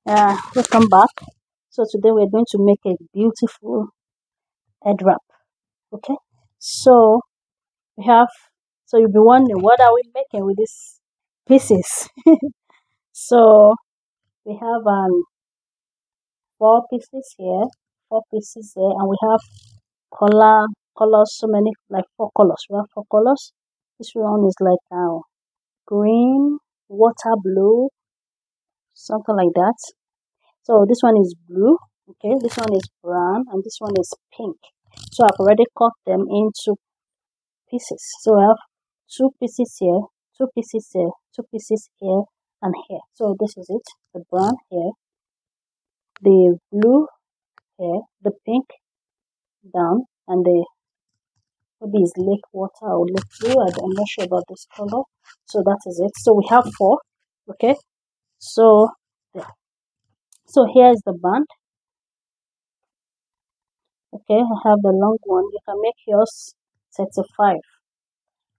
Welcome back. So today we're going to make a beautiful head wrap. Okay, so we have, so you'll be wondering what are we making with these pieces. So we have 4 pieces here, and we have colors, so many, like 4 colors. We have 4 colors. This one is like green, water blue, something like that. So this one is blue, okay, this one is brown, and this one is pink. So I've already cut them into pieces. So I have 2 pieces here, 2 pieces here, 2 pieces here, and here. So this is it, the brown here, the blue here, the pink down, and the maybe it's lake water or lake blue. I'm not sure about this color. So that is it. So we have 4, okay. So yeah. So here is the band. Okay, I have the long one. You can make yours 35.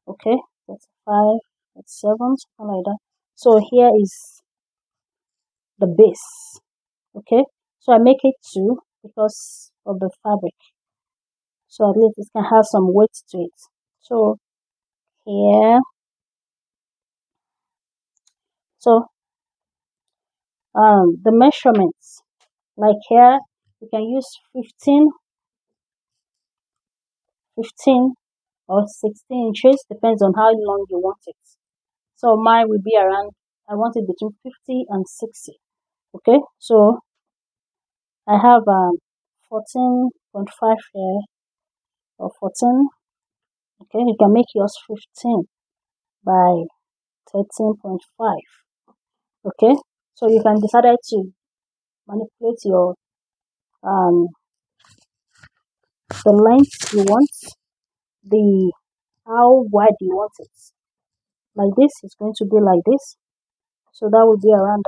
Okay, 35, 37, something like that. So here is the base. Okay, so I make it 2 because of the fabric. So at least it can have some weight to it. So here, so the measurements, like here, you can use 15 or 16 inches, depends on how long you want it. So mine will be around, I want it between 50 and 60. Okay, so I have 14.5 here, or 14. Okay, you can make yours 15 by 13.5. Okay, so you can decide to manipulate your the length you want, the how wide you want it. Like this, it's going to be like this. So that would be around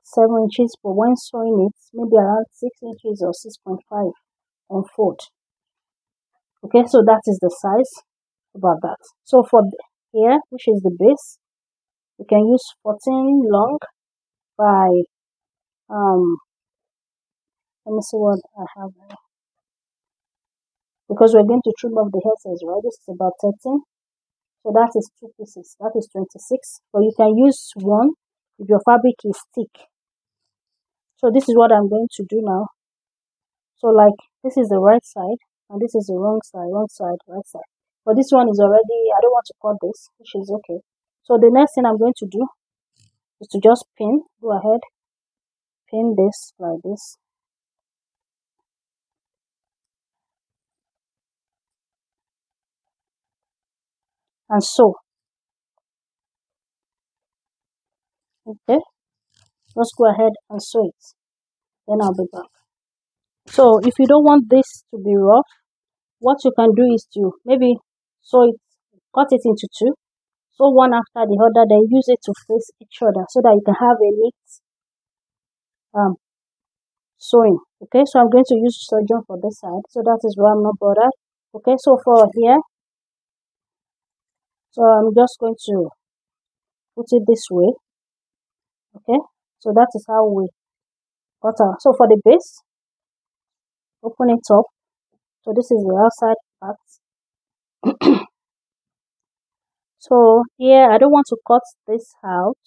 7 inches, but when sewing it, maybe around 6 inches or 6.5 on fold. Okay, so that is the size about that. So for here, which is the base, you can use 14 long by let me see what I have here, because we're going to trim off the edges, right? This is about 13. So that is 2 pieces, that is 26. But you can use 1 if your fabric is thick. So this is what I'm going to do now. So like this is the right side and this is the wrong side, right side. But this one is already, I don't want to cut this, which is okay. So the next thing I'm going to do is to just pin, go ahead, pin this like this. And sew. Okay, let's go ahead and sew it. Then I'll be back. So if you don't want this to be rough, what you can do is to maybe sew it, cut it into 2, sew one after the other, then use it to face each other so that you can have a neat sewing. Okay, so I'm going to use surgeon for this side, so that is why I'm not bothered. Okay, so for here, so I'm just going to put it this way. Okay, so that is how we cut out. So for the base, open it up. So this is the outside part. So here I don't want to cut this out.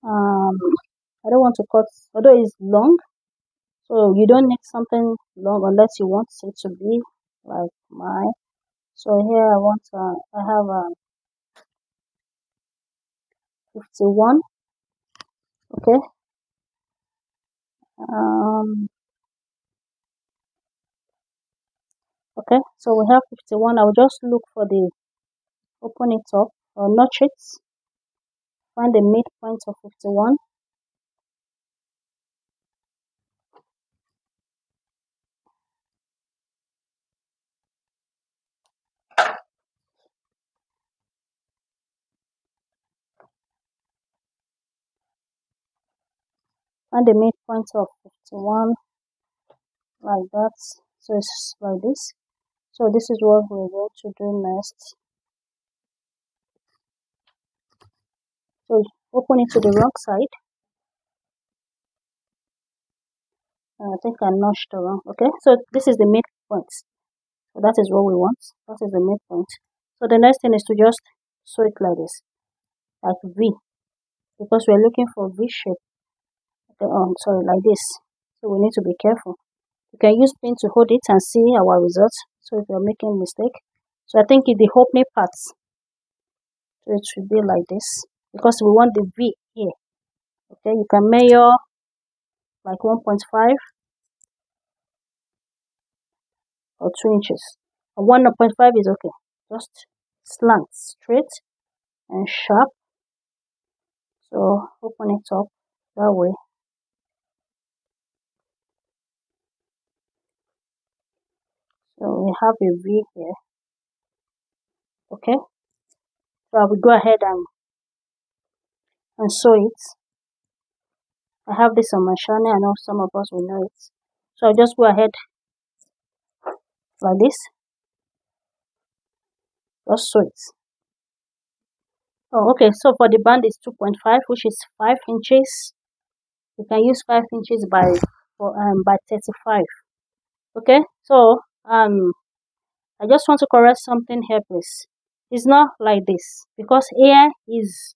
I don't want to cut, although it's long. So you don't need something long unless you want it to be like mine. So here I want I have 51. Okay. Okay, so we have 51. I'll just look for the, open it up or notch it, find the midpoint of 51. Find the midpoint of 51 like that. So it's like this. So this is what we're going to do next. open it to the wrong side. I think I notched the wrong. Okay, so this is the midpoint. So that is what we want. That is the midpoint. So the next thing is to just sew it like this, like V, because we're looking for V shape. Okay, sorry, like this. So we need to be careful. You can use pin to hold it and see our results. So if you're making a mistake, so I think in the opening parts, so it should be like this because we want the V here. Okay, you can measure like 1.5 or 2 inches. 1.5 is okay. Just slant, straight and sharp. So open it up that way. So we have a V here. Okay. So I will go ahead and sew it. I have this on my channel. I know some of us will know it. So I'll just go ahead like this. Just sew it. Oh, okay. So for the band is 2.5, which is 5 inches. You can use 5 inches by 35. Okay. So I just want to correct something here, please. It's not like this because here is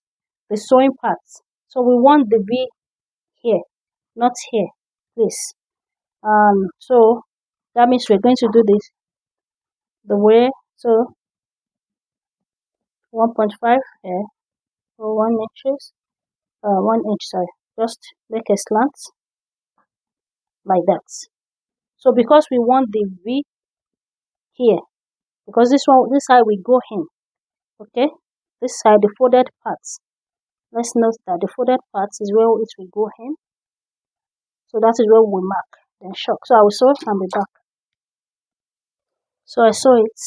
the sewing part. So we want the V here, not here, please. So that means we're going to do this the way. So 1.5 here or 1 inches, 1 inch. Sorry, just make a slant like that. So because we want the V here, because this side we go in. Okay, this side the folded parts. Let's note that the folded parts is where it will go in. So that is where we mark. Then shock. So I will sew it and be back. So I sew it.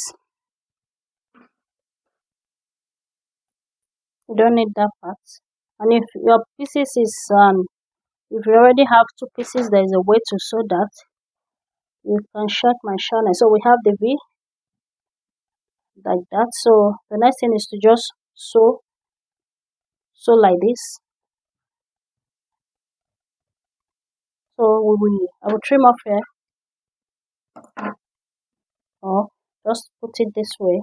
You don't need that part. And if your pieces is if you already have 2 pieces, there is a way to sew that. You can check my channel. So we have the V like that. So the next thing is to just sew like this. So I will trim off here, or just put it this way.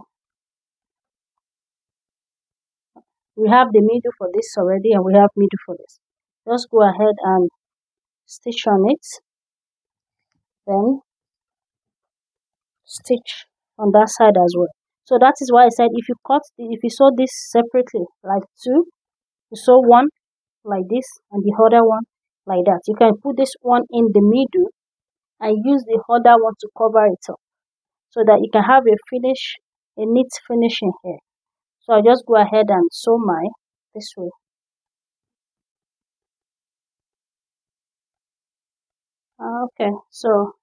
We have the middle for this already, and we have middle for this. Just go ahead and stitch on it, then stitch on that side as well. So that is why I said if you sew this separately, like 2, you sew one like this and the other one like that. You can put this one in the middle and use the other one to cover it up so that you can have a neat finishing here. So I'll just go ahead and sew mine this way. Okay, so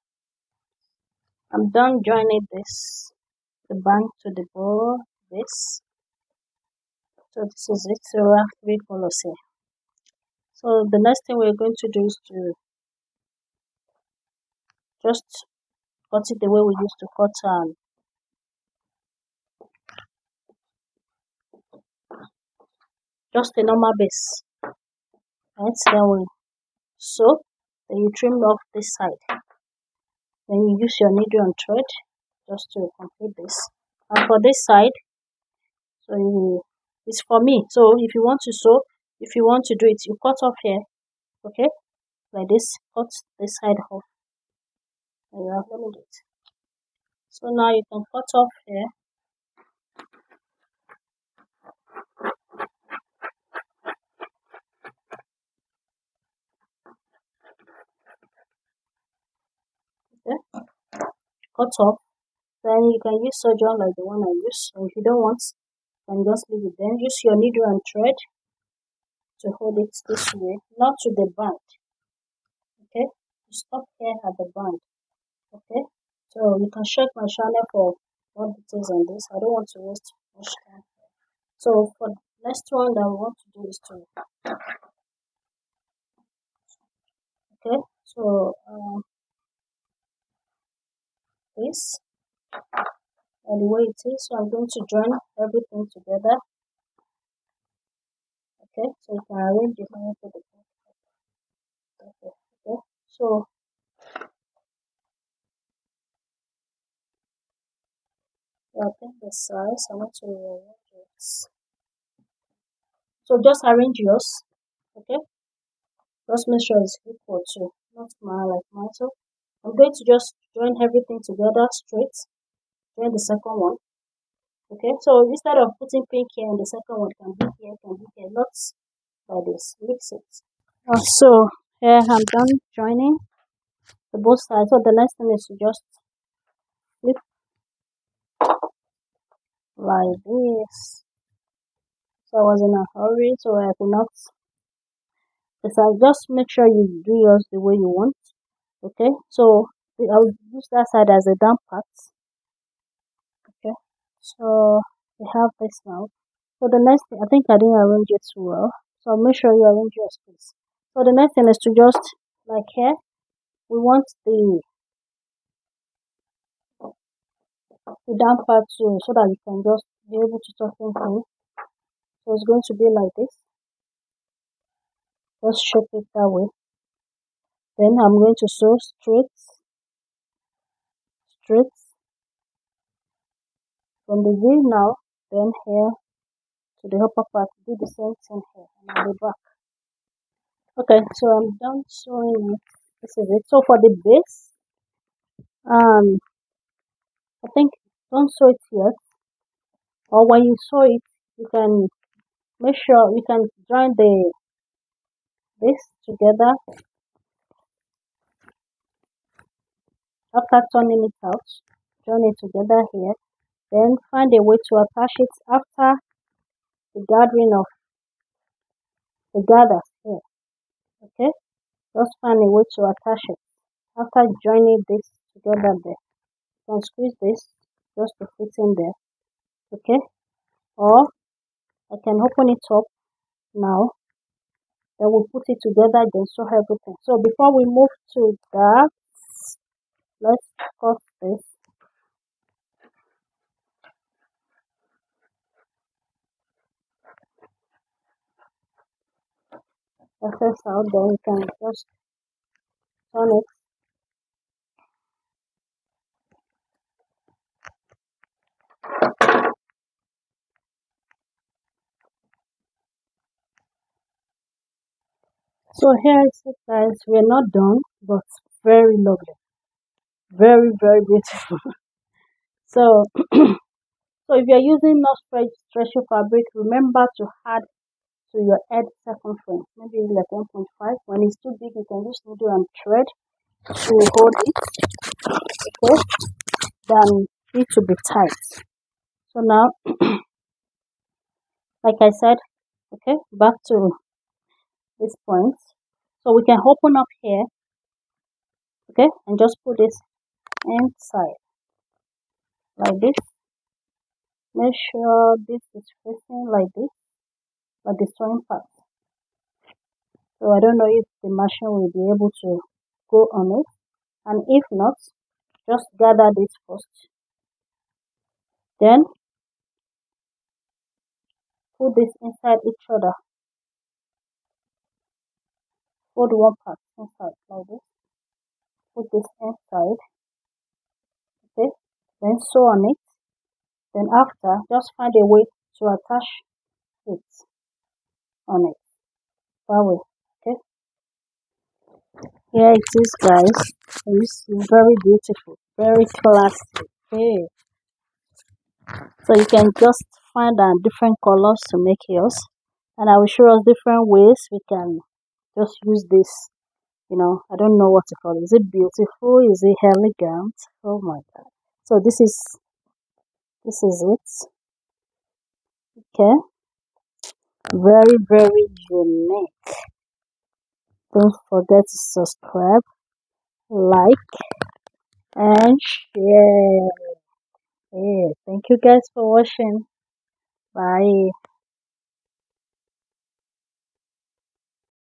I'm done joining the band to the bow, this. So this is it. So we have 3 colors here. So the next thing we're going to do is to just cut it the way we used to cut just a normal base. Right, then we sew, then you trim off this side. Then you use your needle and thread just to complete this. And for this side, so it's for me. So if you want to sew, if you want to do it, you cut off here, okay, like this. Cut this side off. And you have let me do it. So now you can cut off here. Okay, cut off. Then you can use sergeant like the one I use. And if you don't want, you can just leave it. Then use your needle and thread to hold it this way, not to the band. Okay, you stop here at the band. Okay, so you can check my channel for more details on this. I don't want to waste much time. So for the next one that we want to do is to okay, so this and the way it is. So I'm going to join everything together. Okay, so you can arrange it and put the okay. Okay, so I think the size I want to rearrange it. So just arrange yours. Okay, just make sure it's equal to not mine like mine. So I'm going to just join everything together straight. Join the second one. Okay, so instead of putting pink here and the second one can be here, not like this. Mix it. So here I'm done joining the both sides. So the next thing is to just flip like this. So I was in a hurry, so I could not. So just make sure you do yours the way you want. Okay, so I'll use that side as a down part. Okay, so we have this now. So the next thing, I think I didn't arrange it too well. So make sure you arrange your space. So the next thing is to just like here, we want the down part too, so that you can just be able to tuck in through. So it's going to be like this. Just shape it that way. Then I'm going to sew straight from the V now, then here to the upper part. Do the same thing here and at the back. Okay, so I'm done sewing it. This is it. So for the base, I think don't sew it yet, or when you sew it, you can make sure you can join this together after turning it out. Join it together here. Then find a way to attach it after the gathering of the gathers here. Okay, just find a way to attach it after joining this together there. You can squeeze this just to fit in there. Okay, or I can open it up now. Then we'll put it together, then sew everything. So before we move to that, let's cut this. Excess out, then you can just turn it. So here is it, guys. We're not done, but very lovely, very very beautiful. So so if you're using not stretchy fabric, remember to add to your head circumference, maybe like 1.5. When it's too big, you can use needle and thread to hold it. Okay, then it to be tight. So now, like I said, okay, back to this point. So we can open up here, okay, and just put this inside like this. Make sure this is facing like this, like the sewing part. So I don't know if the machine will be able to go on it, and if not, just gather this first. Then put this inside each other. Put one part inside like this. Put this inside, okay. Then sew on it. Then after, just find a way to attach it on it that way. Okay. Here it is, guys. It's very beautiful, very classy. Okay. So you can just find different colors to make yours, and I will show us different ways we can just use this. I don't know what to call it. Is it beautiful? Is it elegant? Oh my god. So this is it. Okay. Very, very unique. Don't forget to subscribe, like, and share. Hey, thank you guys for watching. Bye.